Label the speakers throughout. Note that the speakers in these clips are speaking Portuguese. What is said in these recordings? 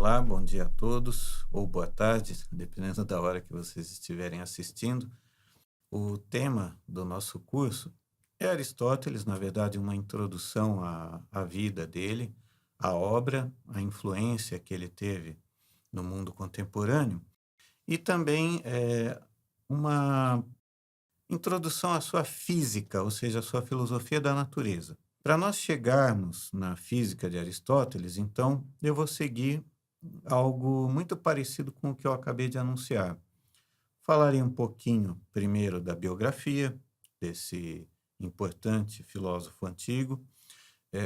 Speaker 1: Olá, bom dia a todos, ou boa tarde, dependendo da hora que vocês estiverem assistindo. O tema do nosso curso é Aristóteles, na verdade, uma introdução à vida dele, à obra, à influência que ele teve no mundo contemporâneo e também uma introdução à sua física, ou seja, à sua filosofia da natureza. Para nós chegarmos na física de Aristóteles, então, eu vou seguir algo muito parecido com o que eu acabei de anunciar. Falarei um pouquinho primeiro da biografia desse importante filósofo antigo,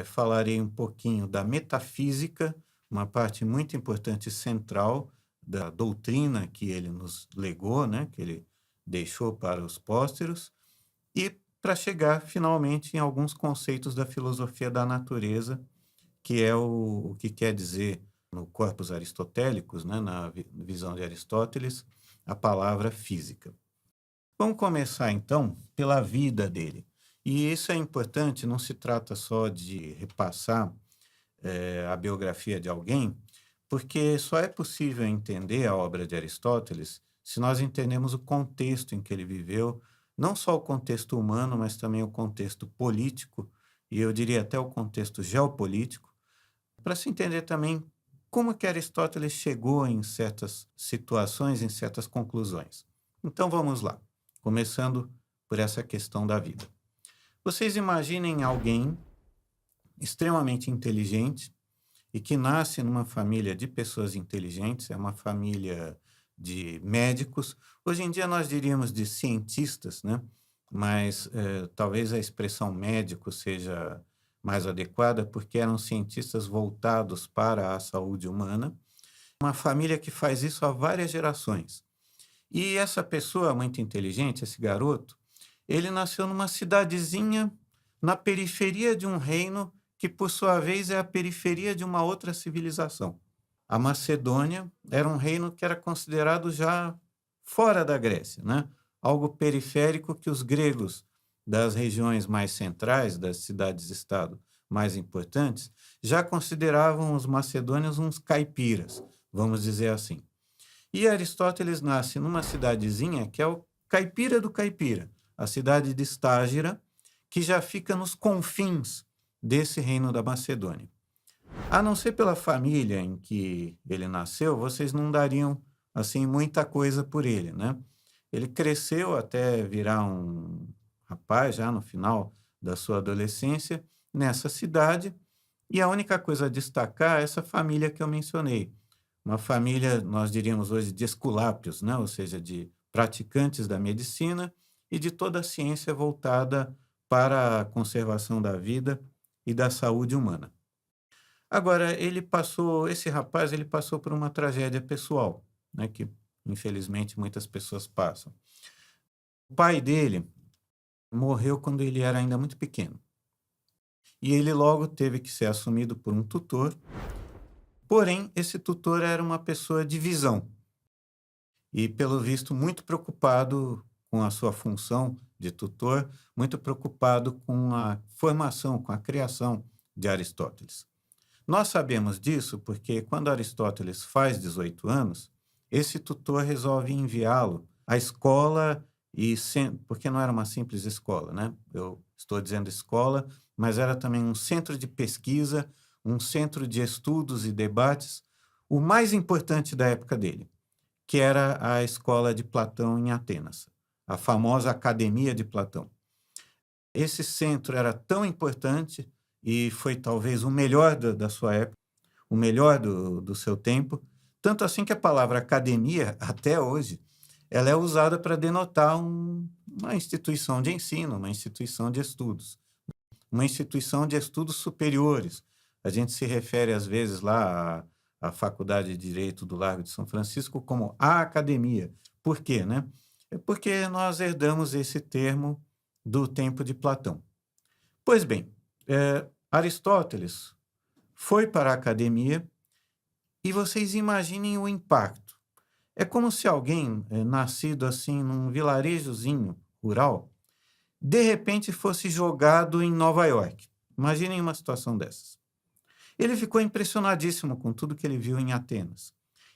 Speaker 1: falarei um pouquinho da metafísica, uma parte muito importante e central da doutrina que ele nos legou, né, que ele deixou para os pósteros, e para chegar finalmente em alguns conceitos da filosofia da natureza, que é o que quer dizer no corpus aristotélicos, né, na visão de Aristóteles, a palavra física. Vamos começar então pela vida dele. E isso é importante, não se trata só de repassar a biografia de alguém, porque só é possível entender a obra de Aristóteles se nós entendemos o contexto em que ele viveu, não só o contexto humano, mas também o contexto político, e eu diria até o contexto geopolítico, para se entender também como que Aristóteles chegou em certas situações, em certas conclusões. Então vamos lá, começando por essa questão da vida. Vocês imaginem alguém extremamente inteligente e que nasce numa família de pessoas inteligentes, é uma família de médicos. Hoje em dia nós diríamos de cientistas, né? Mas talvez a expressão médico seja mais adequada, porque eram cientistas voltados para a saúde humana. Uma família que faz isso há várias gerações. E essa pessoa muito inteligente, esse garoto, ele nasceu numa cidadezinha na periferia de um reino que, por sua vez, é a periferia de uma outra civilização. A Macedônia era um reino que era considerado já fora da Grécia, né? Algo periférico que os gregos das regiões mais centrais, das cidades-estado mais importantes, já consideravam os macedônios uns caipiras, vamos dizer assim. E Aristóteles nasce numa cidadezinha que é o caipira do caipira, a cidade de Estágira, que já fica nos confins desse reino da Macedônia. A não ser pela família em que ele nasceu, vocês não dariam assim muita coisa por ele, né? Ele cresceu até virar um rapaz já no final da sua adolescência nessa cidade, e a única coisa a destacar é essa família que eu mencionei. Uma família, nós diríamos hoje, de esculápios, né? Ou seja, de praticantes da medicina e de toda a ciência voltada para a conservação da vida e da saúde humana. Agora, esse rapaz, ele passou por uma tragédia pessoal, né? Que infelizmente muitas pessoas passam. O pai dele morreu quando ele era ainda muito pequeno. E ele logo teve que ser assumido por um tutor. Porém, esse tutor era uma pessoa de visão e, pelo visto, muito preocupado com a sua função de tutor, muito preocupado com a formação, com a criação de Aristóteles. Nós sabemos disso porque, quando Aristóteles faz 18 anos, esse tutor resolve enviá-lo à escola, porque não era uma simples escola, né? Eu estou dizendo escola, mas era também um centro de pesquisa, um centro de estudos e debates, o mais importante da época dele, que era a escola de Platão em Atenas, a famosa Academia de Platão. Esse centro era tão importante e foi talvez o melhor da sua época, o melhor do seu tempo, tanto assim que a palavra academia, até hoje, ela é usada para denotar uma instituição de ensino, uma instituição de estudos, uma instituição de estudos superiores. A gente se refere, às vezes, lá à Faculdade de Direito do Largo de São Francisco como a academia. Por quê, né? É porque nós herdamos esse termo do tempo de Platão. Pois bem, Aristóteles foi para a academia e vocês imaginem o impacto. É como se alguém, nascido assim num vilarejozinho rural, de repente fosse jogado em Nova York. Imaginem uma situação dessas. Ele ficou impressionadíssimo com tudo que ele viu em Atenas.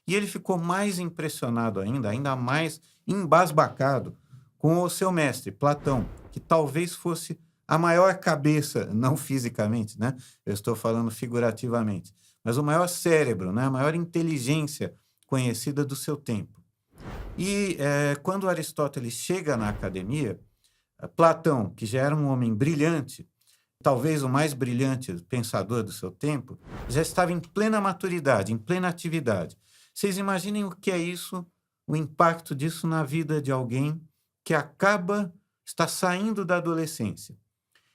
Speaker 1: E ele ficou mais impressionado ainda, ainda mais embasbacado com o seu mestre, Platão, que talvez fosse a maior cabeça, não fisicamente, né? Eu estou falando figurativamente, mas o maior cérebro, né? A maior inteligência conhecida do seu tempo. E quando Aristóteles chega na academia, Platão, que já era um homem brilhante, talvez o mais brilhante pensador do seu tempo, já estava em plena maturidade, em plena atividade. Vocês imaginem o que é isso, o impacto disso na vida de alguém que está saindo da adolescência.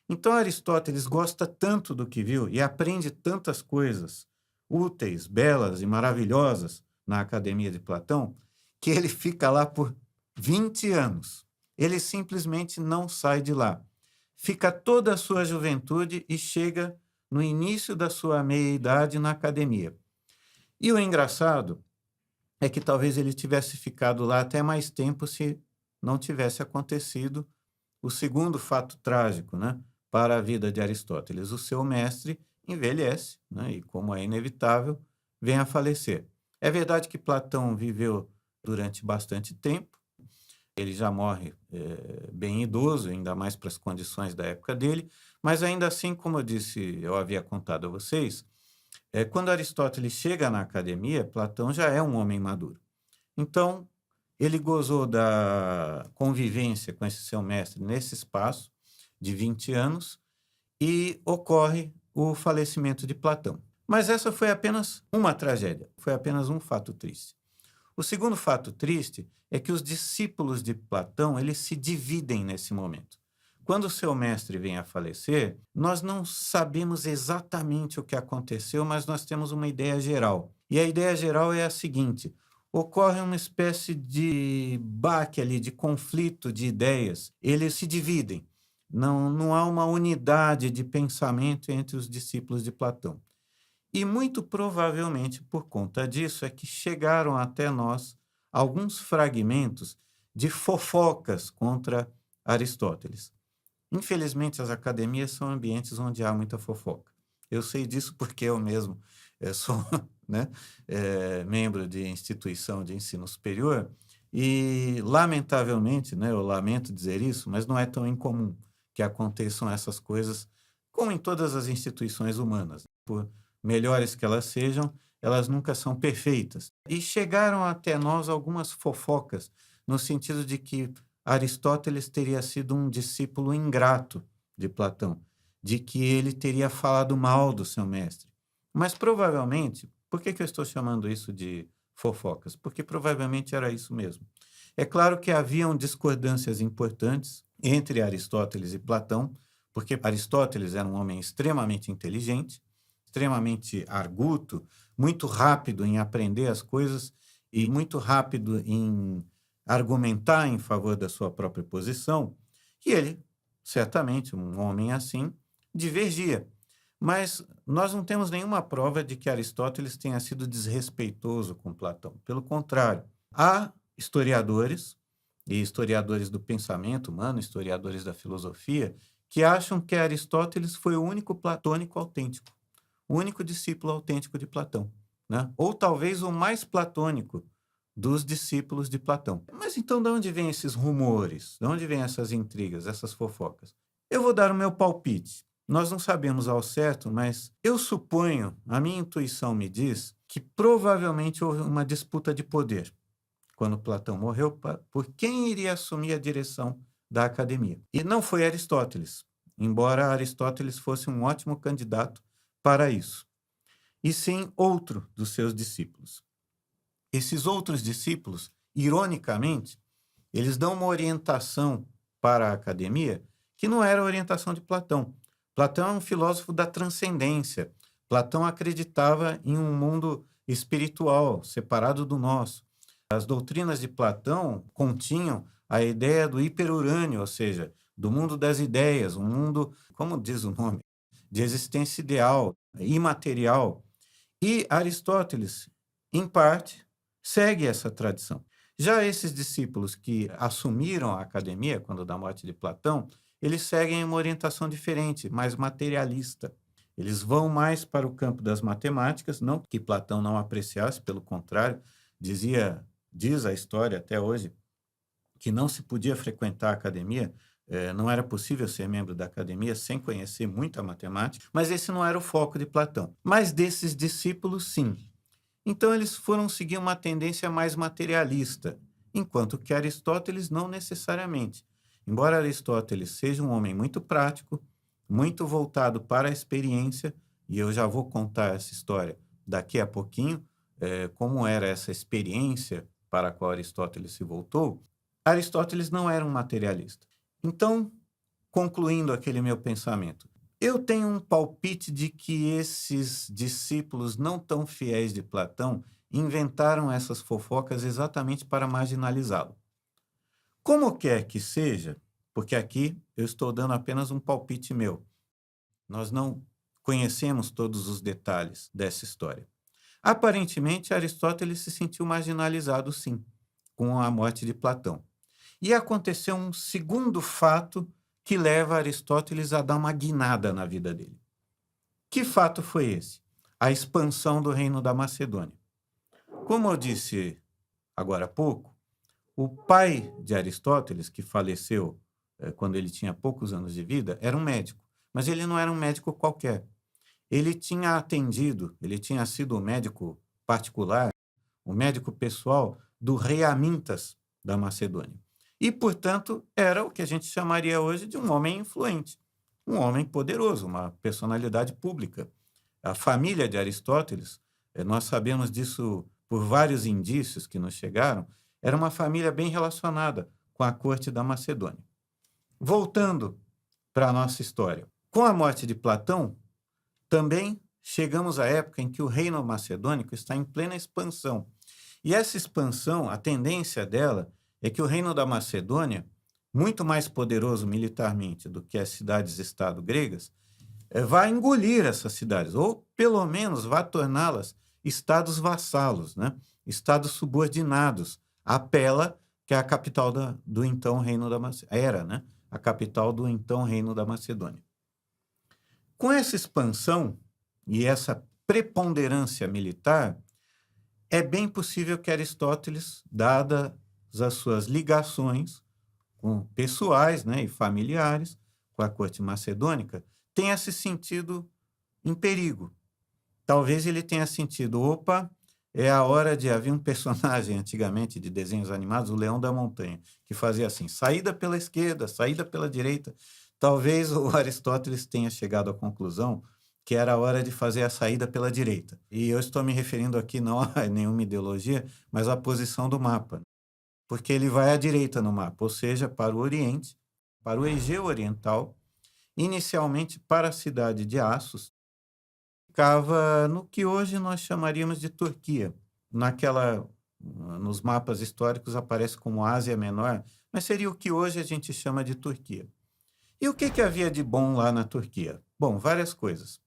Speaker 1: Então, Aristóteles gosta tanto do que viu e aprende tantas coisas úteis, belas e maravilhosas na academia de Platão, que ele fica lá por 20 anos. Ele simplesmente não sai de lá. Fica toda a sua juventude e chega no início da sua meia-idade na academia. E o engraçado é que talvez ele tivesse ficado lá até mais tempo se não tivesse acontecido o segundo fato trágico, né, para a vida de Aristóteles. O seu mestre envelhece, né, e, como é inevitável, vem a falecer. É verdade que Platão viveu durante bastante tempo, ele já morre bem idoso, ainda mais para as condições da época dele, mas ainda assim, como eu disse, eu havia contado a vocês, quando Aristóteles chega na academia, Platão já é um homem maduro. Então, ele gozou da convivência com esse seu mestre nesse espaço de 20 anos e ocorre o falecimento de Platão. Mas essa foi apenas uma tragédia, foi apenas um fato triste. O segundo fato triste é que os discípulos de Platão, eles se dividem nesse momento. Quando o seu mestre vem a falecer, nós não sabemos exatamente o que aconteceu, mas nós temos uma ideia geral. E a ideia geral é a seguinte: ocorre uma espécie de baque ali, de conflito de ideias. Eles se dividem. Não há uma unidade de pensamento entre os discípulos de Platão. E muito provavelmente por conta disso é que chegaram até nós alguns fragmentos de fofocas contra Aristóteles. Infelizmente, as academias são ambientes onde há muita fofoca. Eu sei disso porque eu mesmo sou né, membro de instituição de ensino superior e, lamentavelmente, né, eu lamento dizer isso, mas não é tão incomum que aconteçam essas coisas, como em todas as instituições humanas. Por melhores que elas sejam, elas nunca são perfeitas. E chegaram até nós algumas fofocas, no sentido de que Aristóteles teria sido um discípulo ingrato de Platão, de que ele teria falado mal do seu mestre. Mas provavelmente, por que eu estou chamando isso de fofocas? Porque provavelmente era isso mesmo. É claro que haviam discordâncias importantes entre Aristóteles e Platão, porque Aristóteles era um homem extremamente inteligente, extremamente arguto, muito rápido em aprender as coisas e muito rápido em argumentar em favor da sua própria posição, e ele, certamente, um homem assim, divergia. Mas nós não temos nenhuma prova de que Aristóteles tenha sido desrespeitoso com Platão. Pelo contrário, há historiadores, e historiadores do pensamento humano, historiadores da filosofia, que acham que Aristóteles foi o único platônico autêntico, o único discípulo autêntico de Platão, né? Ou talvez o mais platônico dos discípulos de Platão. Mas então de onde vêm esses rumores? De onde vêm essas intrigas, essas fofocas? Eu vou dar o meu palpite. Nós não sabemos ao certo, mas eu suponho, a minha intuição me diz, que provavelmente houve uma disputa de poder quando Platão morreu, por quem iria assumir a direção da academia. E não foi Aristóteles, embora Aristóteles fosse um ótimo candidato para isso, e sim outro dos seus discípulos. Esses outros discípulos, ironicamente, eles dão uma orientação para a academia que não era a orientação de Platão. Platão é um filósofo da transcendência. Platão acreditava em um mundo espiritual, separado do nosso. As doutrinas de Platão continham a ideia do hiperurânio, ou seja, do mundo das ideias, um mundo, como diz o nome, de existência ideal, imaterial. E Aristóteles, em parte, segue essa tradição. Já esses discípulos que assumiram a academia, quando da morte de Platão, eles seguem uma orientação diferente, mais materialista. Eles vão mais para o campo das matemáticas, não que Platão não apreciasse, pelo contrário, diz a história até hoje que não se podia frequentar a academia, não era possível ser membro da academia sem conhecer muita matemática, mas esse não era o foco de Platão. Mas desses discípulos, sim. Então, eles foram seguir uma tendência mais materialista, enquanto que Aristóteles não necessariamente. Embora Aristóteles seja um homem muito prático, muito voltado para a experiência, e eu já vou contar essa história daqui a pouquinho, como era essa experiência para a qual Aristóteles se voltou, Aristóteles não era um materialista. Então, concluindo aquele meu pensamento, eu tenho um palpite de que esses discípulos não tão fiéis de Platão inventaram essas fofocas exatamente para marginalizá-lo. Como quer que seja, porque aqui eu estou dando apenas um palpite meu, nós não conhecemos todos os detalhes dessa história. Aparentemente, Aristóteles se sentiu marginalizado, sim, com a morte de Platão. E aconteceu um segundo fato que leva Aristóteles a dar uma guinada na vida dele. Que fato foi esse? A expansão do reino da Macedônia. Como eu disse agora há pouco, o pai de Aristóteles, que faleceu quando ele tinha poucos anos de vida, era um médico. Mas ele não era um médico qualquer. Ele tinha sido o médico particular, o médico pessoal do rei Amintas da Macedônia. E, portanto, era o que a gente chamaria hoje de um homem influente, um homem poderoso, uma personalidade pública. A família de Aristóteles, nós sabemos disso por vários indícios que nos chegaram, era uma família bem relacionada com a corte da Macedônia. Voltando para a nossa história. Com a morte de Platão, também chegamos à época em que o reino macedônico está em plena expansão. E essa expansão, a tendência dela é que o reino da Macedônia, muito mais poderoso militarmente do que as cidades-estado gregas, vai engolir essas cidades, ou pelo menos vai torná-las estados vassalos, né? Estados subordinados à Pela, que é a capital do então reino da Macedônia, era, né? A capital do então reino da Macedônia. Com essa expansão e essa preponderância militar, é bem possível que Aristóteles, dadas as suas ligações pessoais, né, e familiares com a corte macedônica, tenha se sentido em perigo. Talvez ele tenha sentido, opa, é a hora de... Havia um personagem antigamente de desenhos animados, o Leão da Montanha, que fazia assim, saída pela esquerda, saída pela direita. Talvez o Aristóteles tenha chegado à conclusão que era a hora de fazer a saída pela direita. E eu estou me referindo aqui não a nenhuma ideologia, mas à posição do mapa, porque ele vai à direita no mapa, ou seja, para o Oriente, para o Egeu Oriental, inicialmente para a cidade de Assos, ficava no que hoje nós chamaríamos de Turquia. Nos mapas históricos aparece como Ásia Menor, mas seria o que hoje a gente chama de Turquia. E o que havia de bom lá na Turquia? Bom, várias coisas.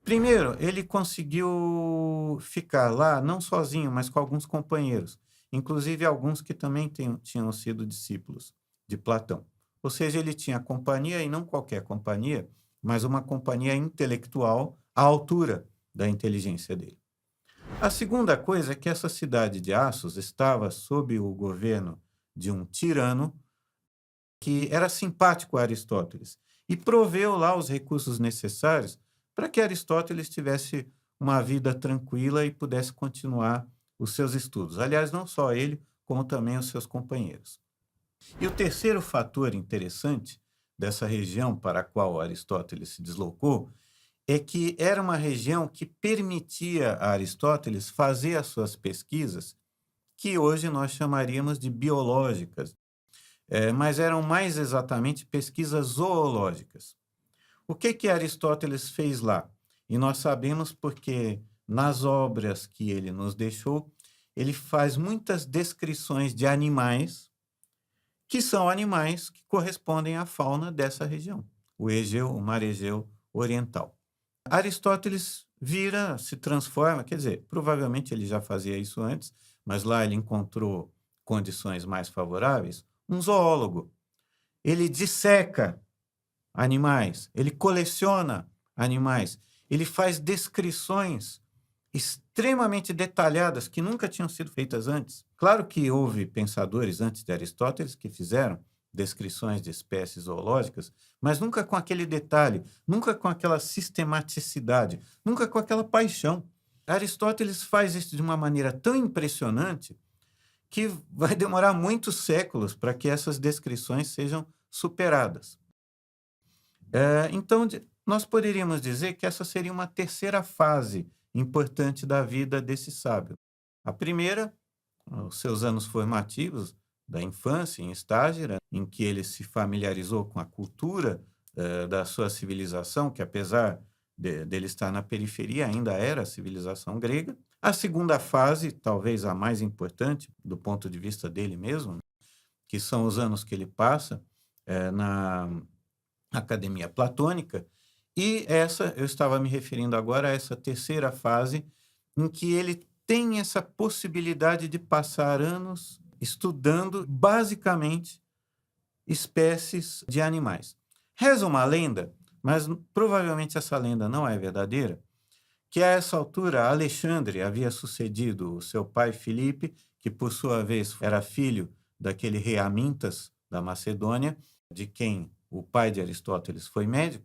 Speaker 1: Primeiro, ele conseguiu ficar lá não sozinho, mas com alguns companheiros, inclusive alguns que também tinham sido discípulos de Platão. Ou seja, ele tinha companhia, e não qualquer companhia, mas uma companhia intelectual à altura da inteligência dele. A segunda coisa é que essa cidade de Assos estava sob o governo de um tirano que era simpático a Aristóteles e proveu lá os recursos necessários para que Aristóteles tivesse uma vida tranquila e pudesse continuar os seus estudos. Aliás, não só ele, como também os seus companheiros. E o terceiro fator interessante dessa região para a qual Aristóteles se deslocou é que era uma região que permitia a Aristóteles fazer as suas pesquisas, que hoje nós chamaríamos de biológicas, mas eram mais exatamente pesquisas zoológicas. O que Aristóteles fez lá? E nós sabemos porque nas obras que ele nos deixou, ele faz muitas descrições de animais, que são animais que correspondem à fauna dessa região, o Egeu, o Mar Egeu Oriental. Aristóteles se transforma, quer dizer, provavelmente ele já fazia isso antes, mas lá ele encontrou condições mais favoráveis, um zoólogo. Ele disseca animais, ele coleciona animais, ele faz descrições extremamente detalhadas que nunca tinham sido feitas antes. Claro que houve pensadores antes de Aristóteles que fizeram descrições de espécies zoológicas, mas nunca com aquele detalhe, nunca com aquela sistematicidade, nunca com aquela paixão. Aristóteles faz isso de uma maneira tão impressionante que vai demorar muitos séculos para que essas descrições sejam superadas. Então, nós poderíamos dizer que essa seria uma terceira fase importante da vida desse sábio. A primeira, os seus anos formativos, da infância em Estágira, em que ele se familiarizou com a cultura da sua civilização, que apesar dele estar na periferia, ainda era a civilização grega. A segunda fase, talvez a mais importante do ponto de vista dele mesmo, que são os anos que ele passa na academia platônica, e eu estava me referindo agora a essa terceira fase, em que ele tem essa possibilidade de passar anos estudando, basicamente, espécies de animais. Reza uma lenda, mas provavelmente essa lenda não é verdadeira, que a essa altura Alexandre havia sucedido o seu pai Filipe, que por sua vez era filho daquele rei Amintas da Macedônia, de quem o pai de Aristóteles foi médico.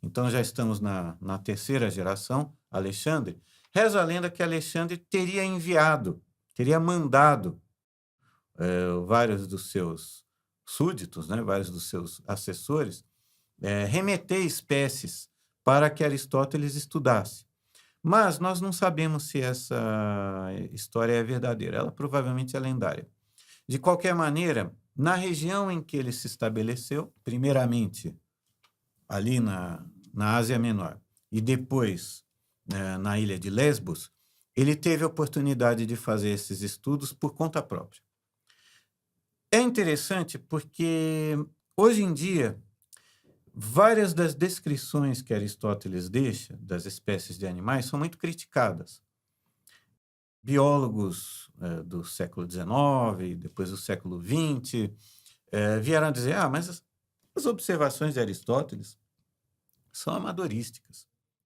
Speaker 1: Então já estamos na terceira geração, Alexandre. Reza a lenda que Alexandre teria mandado vários dos seus súditos, né, vários dos seus assessores, remeter espécies para que Aristóteles estudasse. Mas nós não sabemos se essa história é verdadeira. Ela provavelmente é lendária. De qualquer maneira, na região em que ele se estabeleceu, primeiramente ali na Ásia Menor e depois na ilha de Lesbos, ele teve a oportunidade de fazer esses estudos por conta própria. É interessante porque, hoje em dia, várias das descrições que Aristóteles deixa das espécies de animais são muito criticadas. Biólogos do século XIX, depois do século XX, vieram a dizer: mas as observações de Aristóteles são amadorísticas.